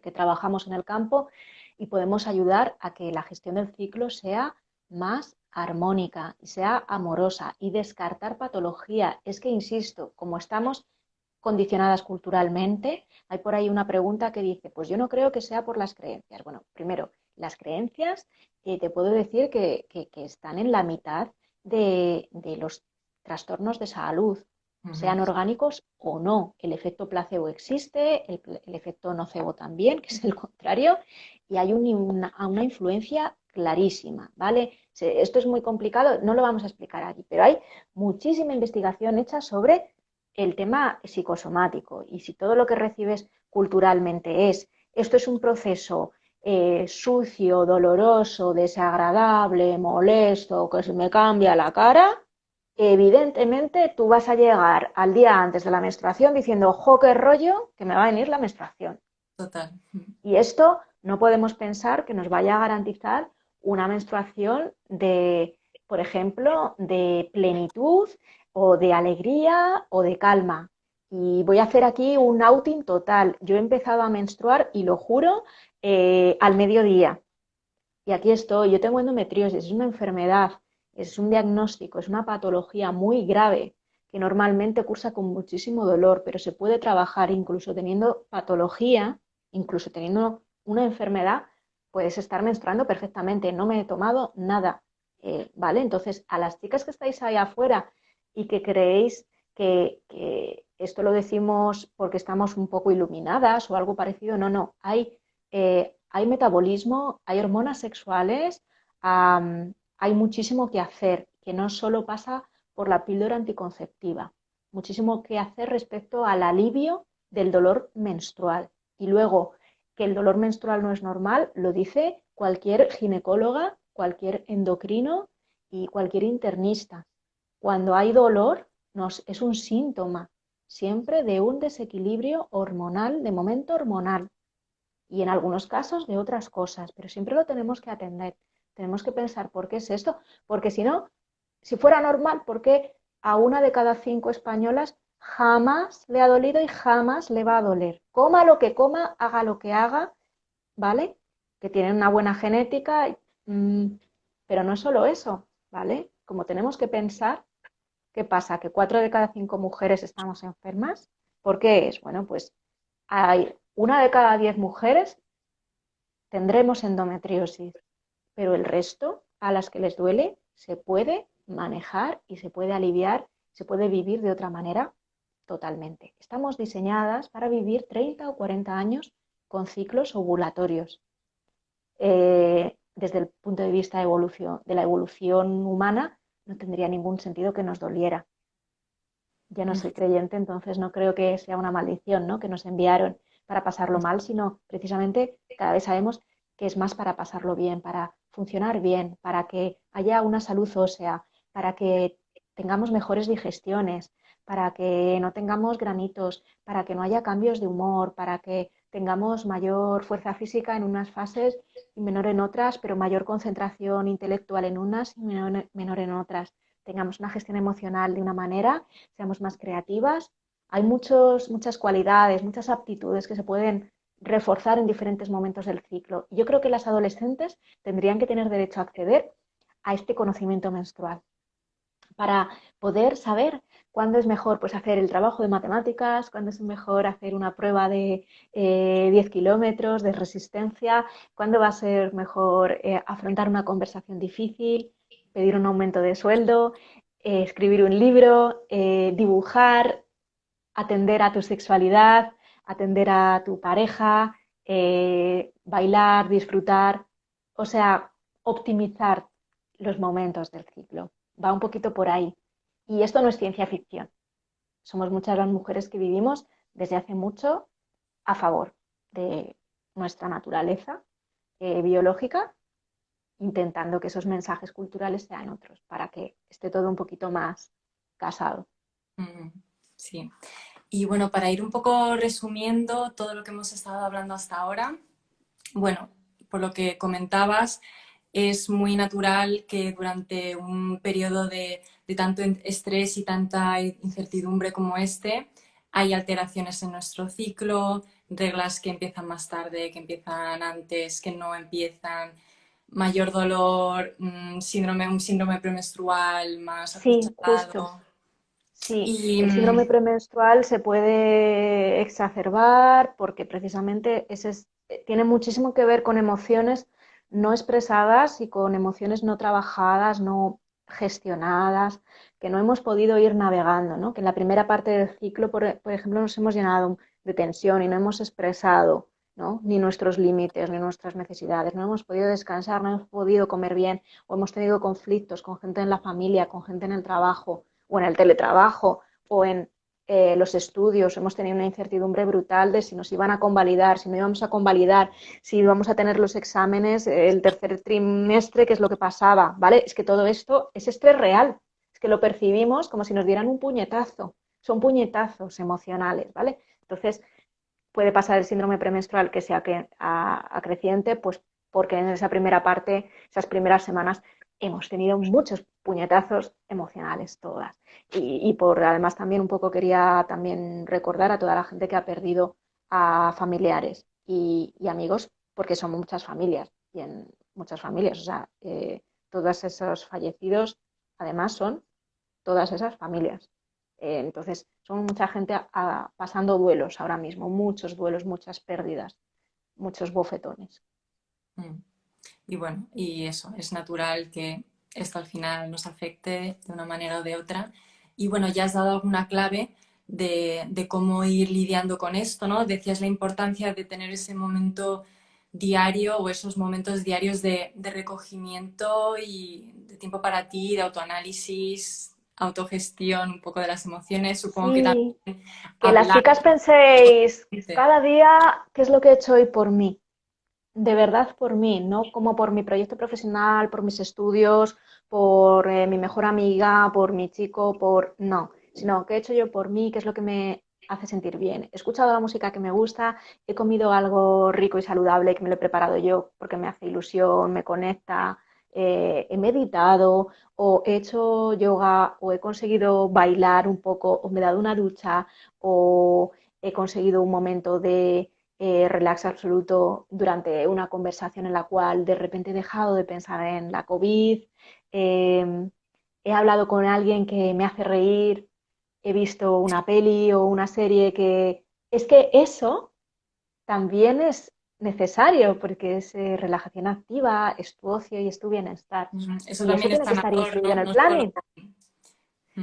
Speaker 2: que trabajamos en el campo y podemos ayudar a que la gestión del ciclo sea más armónica y sea amorosa y descartar patología. Es que, insisto, como estamos condicionadas culturalmente, hay por ahí una pregunta que dice, pues yo no creo que sea por las creencias. Bueno, primero, las creencias te puedo decir que están en la mitad de los trastornos de salud,
Speaker 1: Ujú.
Speaker 2: sean orgánicos o no. El efecto placebo existe, el efecto nocebo también, que es el contrario, y hay una influencia clarísima, ¿vale? Esto es muy complicado, no lo vamos a explicar aquí, pero hay muchísima investigación hecha sobre el tema psicosomático y si todo lo que recibes culturalmente esto es un proceso sucio, doloroso, desagradable, molesto, que se me cambia la cara, evidentemente tú vas a llegar al día antes de la menstruación diciendo, jo, qué rollo, que me va a venir la menstruación.
Speaker 1: Total.
Speaker 2: Y esto no podemos pensar que nos vaya a garantizar una menstruación por ejemplo, de plenitud o de alegría o de calma. Y voy a hacer aquí un outing total. Yo he empezado a menstruar, y lo juro, al mediodía. Y aquí estoy. Yo tengo endometriosis, es una enfermedad, es un diagnóstico, es una patología muy grave que normalmente cursa con muchísimo dolor, pero se puede trabajar incluso teniendo patología, incluso teniendo una enfermedad, puedes estar menstruando perfectamente. No me he tomado nada, ¿vale? Entonces, a las chicas que estáis ahí afuera y que creéis que esto lo decimos porque estamos un poco iluminadas o algo parecido, no, no, hay metabolismo, hay hormonas sexuales, hay muchísimo que hacer, que no solo pasa por la píldora anticonceptiva, muchísimo que hacer respecto al alivio del dolor menstrual. Y luego, que el dolor menstrual no es normal, lo dice cualquier ginecóloga, cualquier endocrino y cualquier internista. Cuando hay dolor, es un síntoma siempre de un desequilibrio hormonal, de momento hormonal, y en algunos casos de otras cosas, pero siempre lo tenemos que atender. Tenemos que pensar por qué es esto, porque si no, si fuera normal, ¿por qué a una de cada 5 españolas jamás le ha dolido y jamás le va a doler? Coma lo que coma, haga lo que haga, ¿vale? Que tienen una buena genética, pero no es solo eso, ¿vale? Como tenemos que pensar, ¿qué pasa? Que 4 de cada 5 mujeres estamos enfermas. ¿Por qué es? Bueno, pues hay una de cada 10 mujeres tendremos endometriosis, pero el resto, a las que les duele, se puede manejar y se puede aliviar, se puede vivir de otra manera totalmente. Estamos diseñadas para vivir 30 o 40 años con ciclos ovulatorios. Desde el punto de vista de la evolución humana, no tendría ningún sentido que nos doliera. Ya no soy creyente, entonces no creo que sea una maldición, ¿no? Que nos enviaron para pasarlo mal, sino precisamente cada vez sabemos que es más para pasarlo bien, para funcionar bien, para que haya una salud ósea, para que tengamos mejores digestiones, para que no tengamos granitos, para que no haya cambios de humor, para que tengamos mayor fuerza física en unas fases y menor en otras, pero mayor concentración intelectual en unas y menor en otras. Tengamos una gestión emocional de una manera, seamos más creativas. Hay muchas cualidades, muchas aptitudes que se pueden reforzar en diferentes momentos del ciclo. Yo creo que las adolescentes tendrían que tener derecho a acceder a este conocimiento menstrual para poder saber cuándo es mejor pues, hacer el trabajo de matemáticas, cuándo es mejor hacer una prueba de 10 kilómetros de resistencia, cuándo va a ser mejor afrontar una conversación difícil, pedir un aumento de sueldo, escribir un libro, dibujar, atender a tu sexualidad, atender a tu pareja, bailar, disfrutar, o sea, optimizar los momentos del ciclo. Va un poquito por ahí. Y esto no es ciencia ficción. Somos muchas las mujeres que vivimos desde hace mucho a favor de nuestra naturaleza biológica, intentando que esos mensajes culturales sean otros, para que esté todo un poquito más casado.
Speaker 1: Sí. Y bueno, para ir un poco resumiendo todo lo que hemos estado hablando hasta ahora, bueno, por lo que comentabas, es muy natural que durante un periodo de tanto estrés y tanta incertidumbre como este, hay alteraciones en nuestro ciclo, reglas que empiezan más tarde, que empiezan antes, que no empiezan, mayor dolor, un síndrome premenstrual más
Speaker 2: Sí, justo.
Speaker 1: acusado.
Speaker 2: Sí,
Speaker 1: Y
Speaker 2: el síndrome premenstrual se puede exacerbar porque precisamente tiene muchísimo que ver con emociones no expresadas y con emociones no trabajadas, no gestionadas, que no hemos podido ir navegando, ¿no? Que en la primera parte del ciclo, por ejemplo, nos hemos llenado de tensión y no hemos expresado, ¿no? Ni nuestros límites, ni nuestras necesidades, no hemos podido descansar, no hemos podido comer bien o hemos tenido conflictos con gente en la familia, con gente en el trabajo o en el teletrabajo o en los estudios, hemos tenido una incertidumbre brutal de si nos iban a convalidar, si no íbamos a convalidar, si íbamos a tener los exámenes el tercer trimestre, qué es lo que pasaba, ¿vale? Es que todo esto es estrés real, es que lo percibimos como si nos dieran un puñetazo, son puñetazos emocionales, ¿vale? Entonces, puede pasar el síndrome premenstrual que sea acreciente, pues porque en esa primera parte, esas primeras semanas, hemos tenido muchos puñetazos emocionales todas. Por además también un poco quería también recordar a toda la gente que ha perdido a familiares y amigos, porque son muchas familias, y en muchas familias, o sea, todos esos fallecidos además son todas esas familias. Entonces, son mucha gente pasando duelos ahora mismo, muchos duelos, muchas pérdidas, muchos bofetones.
Speaker 1: Mm. Y bueno, y eso, es natural que esto al final nos afecte de una manera o de otra. Y bueno, ya has dado alguna clave de cómo ir lidiando con esto, ¿no? Decías la importancia de tener ese momento diario o esos momentos diarios de recogimiento y de tiempo para ti, de autoanálisis, autogestión, un poco de las emociones. Supongo que
Speaker 2: Sí,
Speaker 1: también
Speaker 2: que las
Speaker 1: hablar.
Speaker 2: chicas penséis cada día qué es lo que he hecho hoy por mí, de verdad por mí, no como por mi proyecto profesional, por mis estudios, por mi mejor amiga, por mi chico, por... No, sino qué he hecho yo por mí, qué es lo que me hace sentir bien. He escuchado la música que me gusta, he comido algo rico y saludable que me lo he preparado yo porque me hace ilusión, me conecta, he meditado o he hecho yoga o he conseguido bailar un poco o me he dado una ducha o he conseguido un momento de relax absoluto durante una conversación en la cual de repente he dejado de pensar en la COVID, eh, he hablado con alguien que me hace reír, he visto una peli o una serie que... Es que eso también es necesario porque es relajación activa, es tu ocio y es tu bienestar.
Speaker 1: Eso
Speaker 2: Y eso
Speaker 1: también es
Speaker 2: tiene que estar
Speaker 1: sanador,
Speaker 2: incluido
Speaker 1: ¿no?
Speaker 2: en el planning.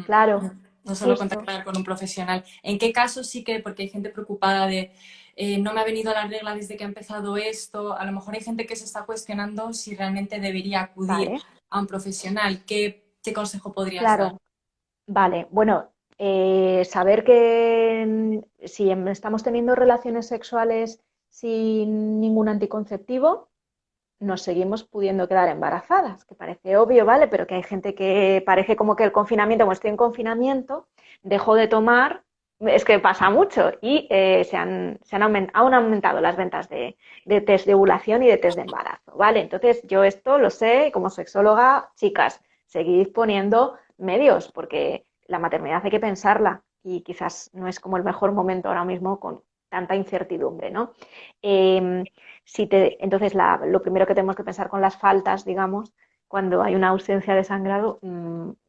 Speaker 2: Claro,
Speaker 1: No solo
Speaker 2: justo.
Speaker 1: contactar con un profesional. ¿En qué caso sí que, porque hay gente preocupada de no me ha venido la regla desde que ha empezado esto, a lo mejor hay gente que se está cuestionando si realmente debería acudir
Speaker 2: Vale,
Speaker 1: a un profesional? ¿Qué consejo podrías dar?
Speaker 2: claro. Vale, bueno, saber que si estamos teniendo relaciones sexuales sin ningún anticonceptivo, nos seguimos pudiendo quedar embarazadas, que parece obvio, ¿vale? Pero que hay gente que parece como que el confinamiento, como estoy en confinamiento, dejo de tomar, es que pasa mucho y han aumentado las ventas de test de ovulación y de test de embarazo, ¿vale? Entonces yo esto lo sé como sexóloga, chicas, seguid poniendo medios porque la maternidad hay que pensarla y quizás no es como el mejor momento ahora mismo con tanta incertidumbre, ¿no? Eh, entonces, lo primero que tenemos que pensar con las faltas, digamos, cuando hay una ausencia de sangrado,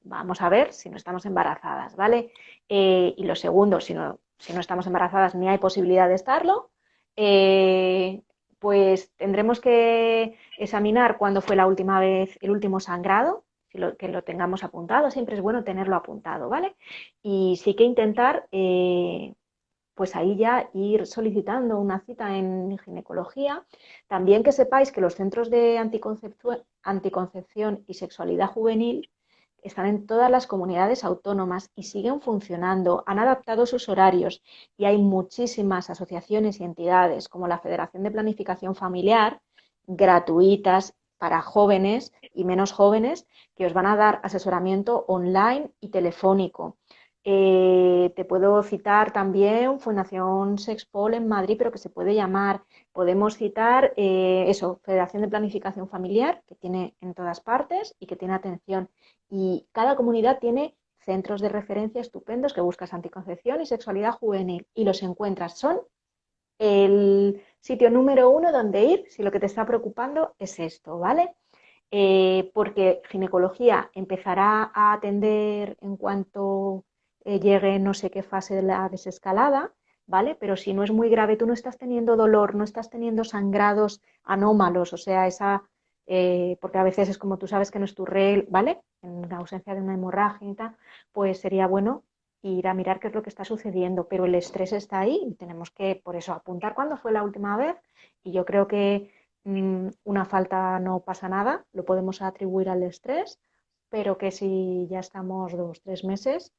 Speaker 2: vamos a ver si no estamos embarazadas, ¿vale? Y lo segundo, si no estamos embarazadas ni hay posibilidad de estarlo, eh, pues tendremos que examinar cuándo fue la última vez el último sangrado, que lo tengamos apuntado, siempre es bueno tenerlo apuntado, ¿vale? Y sí que intentar pues ahí ya ir solicitando una cita en ginecología. También que sepáis que los centros de anticoncepción y sexualidad juvenil están en todas las comunidades autónomas y siguen funcionando, han adaptado sus horarios y hay muchísimas asociaciones y entidades como la Federación de Planificación Familiar gratuitas para jóvenes y menos jóvenes que os van a dar asesoramiento online y telefónico. Te puedo citar también Fundación Sexpol en Madrid, pero que se puede llamar. Podemos citar Federación de Planificación Familiar, que tiene en todas partes y que tiene atención. Y cada comunidad tiene centros de referencia estupendos que buscas anticoncepción y sexualidad juvenil y los encuentras. Son el sitio número uno donde ir si lo que te está preocupando es esto, ¿vale? Porque ginecología empezará a atender en cuanto llegue no sé qué fase de la desescalada, ¿vale? Pero si no es muy grave, tú no estás teniendo dolor, no estás teniendo sangrados anómalos, o sea, porque a veces es como tú sabes que no es tu regla, ¿vale? En la ausencia de una hemorragia y tal, pues sería bueno ir a mirar qué es lo que está sucediendo, pero el estrés está ahí y tenemos que, por eso, apuntar cuándo fue la última vez y yo creo que una falta no pasa nada, lo podemos atribuir al estrés, pero que si ya estamos 2, 3 meses,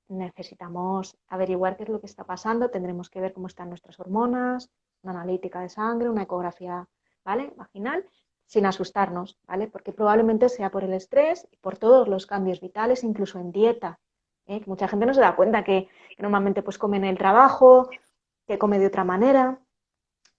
Speaker 2: necesitamos averiguar qué es lo que está pasando, tendremos que ver cómo están nuestras hormonas, una analítica de sangre, una ecografía, ¿vale? Vaginal, sin asustarnos, ¿vale? Porque probablemente sea por el estrés y por todos los cambios vitales, incluso en dieta, ¿eh? Que mucha gente no se da cuenta que normalmente pues come en el trabajo, que come de otra manera.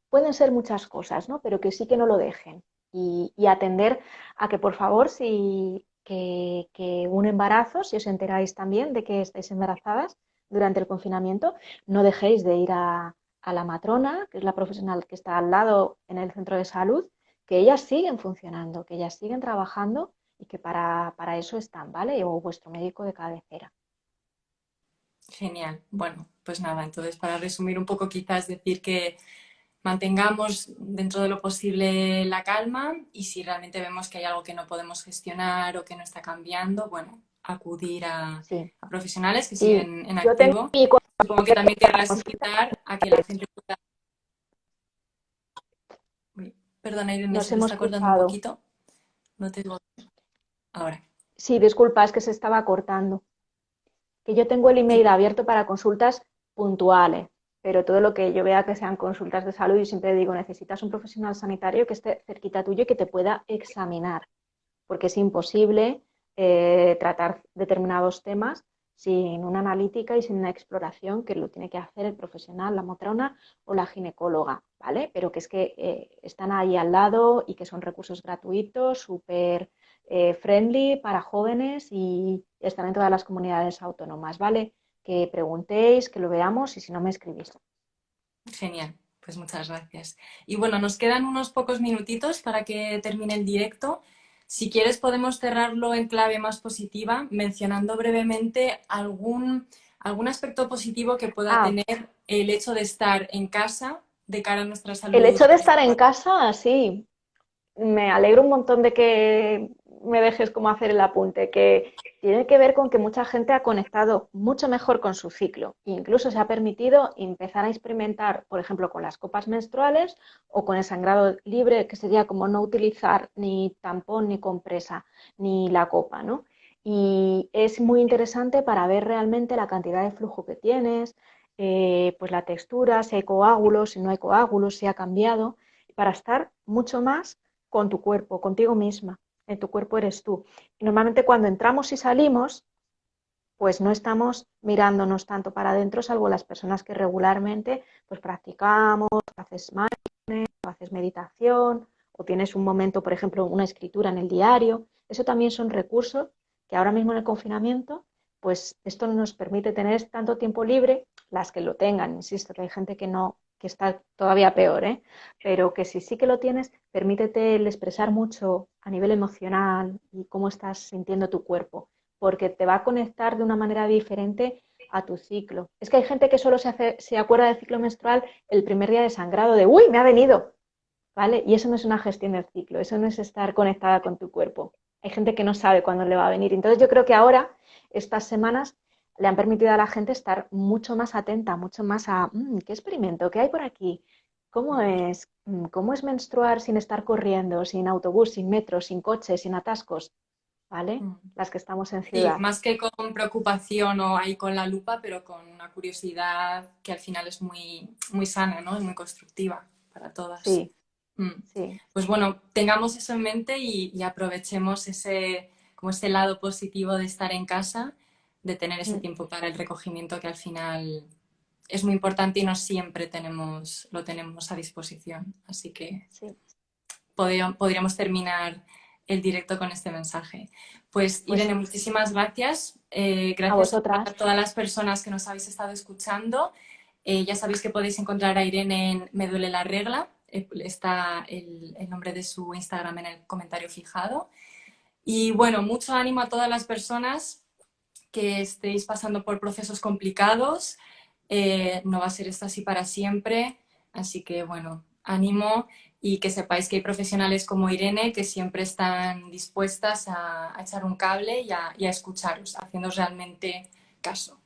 Speaker 2: Pueden ser muchas cosas, ¿no? Pero que sí que no lo dejen. Y atender a que, por favor, que un embarazo, si os enteráis también de que estáis embarazadas durante el confinamiento, no dejéis de ir a la matrona, que es la profesional que está al lado en el centro de salud, que ellas siguen funcionando, que ellas siguen trabajando y que para eso están, ¿vale? O vuestro médico de cabecera.
Speaker 1: Genial. Bueno, pues nada, entonces para resumir un poco, quizás decir que mantengamos dentro de lo posible la calma y si realmente vemos que hay algo que no podemos gestionar o que no está cambiando, bueno, acudir
Speaker 2: Sí.
Speaker 1: a profesionales que
Speaker 2: Y
Speaker 1: siguen en
Speaker 2: yo tengo
Speaker 1: activo.
Speaker 2: mi
Speaker 1: Supongo que también querrás invitar a que la gente pueda... Uy, perdona, Irene,
Speaker 2: nos
Speaker 1: se te
Speaker 2: hemos
Speaker 1: está cortando un
Speaker 2: cruzado.
Speaker 1: poquito. No te digo ahora.
Speaker 2: Sí, disculpa, es que se estaba cortando. Que yo tengo el email
Speaker 1: Sí,
Speaker 2: abierto para consultas puntuales, pero todo lo que yo vea que sean consultas de salud, yo siempre digo, necesitas un profesional sanitario que esté cerquita tuyo y que te pueda examinar, porque es imposible tratar determinados temas sin una analítica y sin una exploración que lo tiene que hacer el profesional, la matrona o la ginecóloga, ¿vale? Pero que es que están ahí al lado y que son recursos gratuitos, súper friendly para jóvenes y están en todas las comunidades autónomas, ¿vale? Que preguntéis, que lo veamos y si no me escribís.
Speaker 1: genial. Pues muchas gracias. Y bueno, nos quedan unos pocos minutitos para que termine el directo. Si quieres, podemos cerrarlo en clave más positiva, mencionando brevemente algún aspecto positivo que pueda
Speaker 2: Ah,
Speaker 1: tener el hecho de estar en casa de cara a nuestra
Speaker 2: el
Speaker 1: salud.
Speaker 2: hecho de estar en casa, sí, me alegro un montón de que me dejes como hacer el apunte, que tiene que ver con que mucha gente ha conectado mucho mejor con su ciclo. E incluso se ha permitido empezar a experimentar, por ejemplo, con las copas menstruales o con el sangrado libre, que sería como no utilizar ni tampón, ni compresa, ni la copa, ¿no? Y es muy interesante para ver realmente la cantidad de flujo que tienes, pues la textura, si hay coágulos, si no hay coágulos, si ha cambiado, para estar mucho más con tu cuerpo, contigo misma. En tu cuerpo eres tú. Y normalmente cuando entramos y salimos, pues no estamos mirándonos tanto para adentro, salvo las personas que regularmente pues practicamos, haces mindfulness, haces meditación, o tienes un momento, por ejemplo, una escritura en el diario. Eso también son recursos que ahora mismo en el confinamiento, pues esto nos permite tener tanto tiempo libre, las que lo tengan, insisto, que hay gente que no, que está todavía peor, ¿eh? Pero que si sí que lo tienes, permítete el expresar mucho a nivel emocional y cómo estás sintiendo tu cuerpo, porque te va a conectar de una manera diferente a tu ciclo. Es que hay gente que solo se acuerda del ciclo menstrual el primer día de sangrado, de uy, me ha venido, ¿vale? Y eso no es una gestión del ciclo, eso no es estar conectada con tu cuerpo. Hay gente que no sabe cuándo le va a venir. Entonces yo creo que ahora, estas semanas, le han permitido a la gente estar mucho más atenta, mucho más a qué experimento, qué hay por aquí, cómo es menstruar sin estar corriendo, sin autobús, sin metro, sin coche, sin atascos, ¿vale? Las que estamos en
Speaker 1: Sí,
Speaker 2: ciudad.
Speaker 1: más que con preocupación o ahí con la lupa, pero con una curiosidad que al final es muy sana, ¿no? Y muy constructiva para todas.
Speaker 2: Sí,
Speaker 1: Mm.
Speaker 2: sí.
Speaker 1: Pues bueno, tengamos eso en mente y aprovechemos como ese lado positivo de estar en casa, de tener ese
Speaker 2: Mm,
Speaker 1: tiempo para el recogimiento que al final es muy importante y no siempre lo tenemos a disposición. Así que
Speaker 2: sí.
Speaker 1: podríamos terminar el directo con este mensaje. Pues
Speaker 2: Pues
Speaker 1: Irene, muchísimas gracias.
Speaker 2: a
Speaker 1: Gracias a
Speaker 2: vosotras.
Speaker 1: todas las personas que nos habéis estado escuchando. Ya sabéis que podéis encontrar a Irene en Me duele la regla. Está el nombre de su Instagram en el comentario fijado. Y bueno, mucho ánimo a todas las personas que estéis pasando por procesos complicados. No va a ser esto así para siempre. Así que bueno, ánimo y que sepáis que hay profesionales como Irene que siempre están dispuestas a echar un cable y a escucharos, haciendo realmente caso.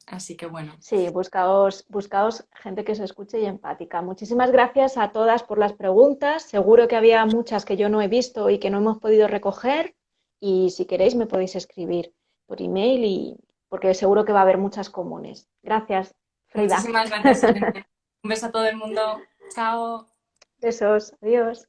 Speaker 1: Así que bueno,
Speaker 2: Sí, buscaos gente que se escuche y empática. Muchísimas gracias a todas por las preguntas. Seguro que había muchas que yo no he visto y que no hemos podido recoger. Y si queréis me podéis escribir por email porque seguro que va a haber muchas comunes. Gracias, Freida.
Speaker 1: Muchísimas gracias, Irene. Un beso a todo el mundo. Chao.
Speaker 2: Besos, adiós.